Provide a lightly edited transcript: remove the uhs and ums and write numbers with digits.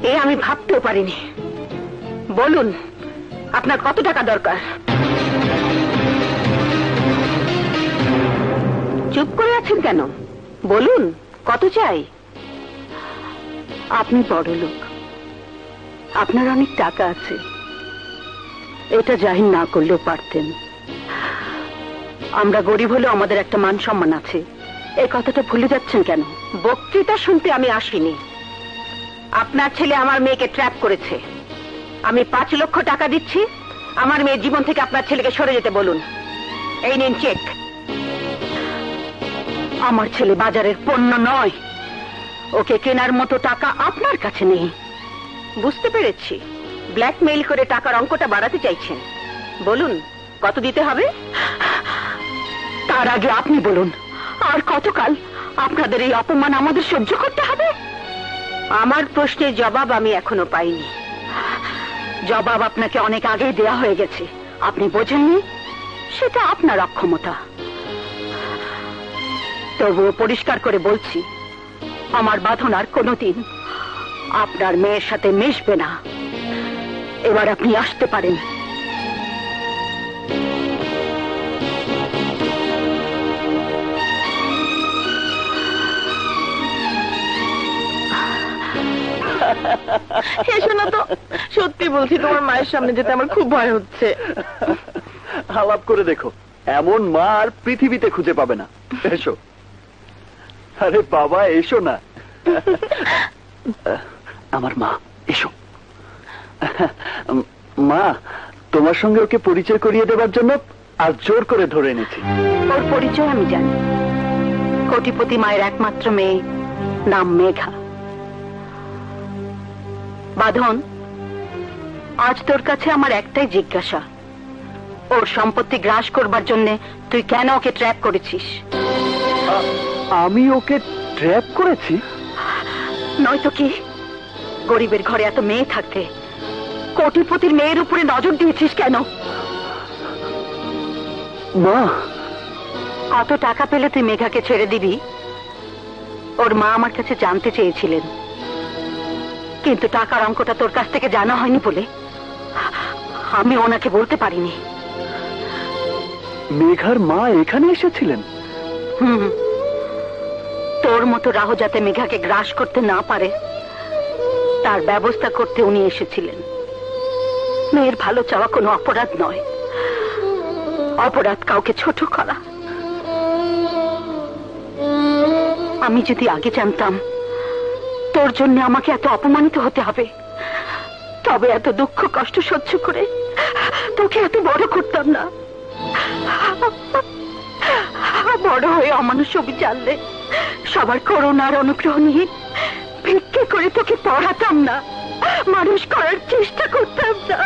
এ আমি ভাবতেও পারিনি। বলুন আপনার কত টাকা দরকার? চুপ করে আছেন কেন? বলুন কত চাই? আপনি বড়লোক, আপনার অনেক টাকা আছে, এটা জাহির না করলেও পারতেন। আমরা গরিব হলেও আমাদের একটা মান সম্মান আছে, এই কথাটা ভুলে যাচ্ছেন কেন? বক্তৃতা শুনতে আমি আসিনি। আপনার ছেলে আমার মেয়েকে ট্র্যাপ করেছে। আমি 5 লক্ষ টাকা দিচ্ছি, আমার মেয়ের জীবন থেকে আপনার ছেলেকে সরে যেতে বলুন। এই নিন চেক। আমার ছেলে বাজারের পণ্য নয়, ওকে কেনার মতো টাকা আপনার কাছে নেই। বুঝতে পেরেছি, ব্ল্যাকমেইল করে টাকার অঙ্কটা বাড়াতে চাইছেন। বলুন কত দিতে হবে? তার আগে আপনি বলুন, আর কতকাল আপনাদের এই অপমান আমাদের সহ্য করতে হবে? আমার প্রশ্নের জবাব আমি এখনো পাইনি। জবাব আপনাকে অনেক আগেই দেয়া হয়ে গেছে, আপনি বোঝেননি, সেটা আপনার অক্ষমতা। তবুও পরিষ্কার করে বলছি, আমার বাঁধন আর কোনোদিন আপনার মেয়ের সাথে মিশবে না। এবার আপনি আসতে পারেন। এসো না তো, সত্যি বলছি তোমার মায়ের সামনে যেতে আমার খুব ভয় হচ্ছে। আলাপ করে দেখো, এমন মা আর পৃথিবীতে খুঁজে পাবে না। এসো। আরে বাবা এসো না, আমার মা এসো। মা, তোমার সঙ্গে ওকে পরিচয় করিয়ে দেবার জন্য আজ জোর করে ধরে এনেছি। ওর পরিচয় আমি জানি, কোটিপতি মায়ের একমাত্র মেয়ে, নাম মেঘা। বাঁধন, আজ তোর কাছে আমার একটাই জিজ্ঞাসা, ওর সম্পত্তি গ্রাস করবার জন্য তুই কেন ওকে ট্র্যাপ করেছিস? আমি ওকে ট্র্যাপ করেছি? নয়তো কি, গরিবের ঘরে এত মেয়ে থাকতে কোটিপতির মেয়ের উপরে নজর দিয়েছিস কেন? মা, কত টাকা পেলে তুই মেঘাকে ছেড়ে দিবি? ওর মা আমার কাছে জানতে চেয়েছিলেন, কিন্তু টাকার অঙ্কটা তোর কাছ থেকে জানা হয়নি বলে আমি ওনাকে বলতে পারিনি। মেঘার মা এখানে এসেছিলেন? তোর মতো রাহু যাতে মেঘাকে গ্রাস করতে না পারে তার ব্যবস্থা করতে উনি এসেছিলেন। মেয়ের ভালো চাওয়া কোনো অপরাধ নয়, অপরাধ কাউকে ছোট করা। আমি যদি আগে জানতাম তোর জন্য আমাকে এত অপমানিত হতে হবে, তবে এত দুঃখ কষ্ট সহ্য করে তোকে এত বড় করতাম না। বড় হয়ে অমানুষ বিচারলে সবার করুণার অনুগ্রহ নিয়ে ভিক্ষে করে তোকে পড়াতাম না, মানুষ করার চেষ্টা করতাম না।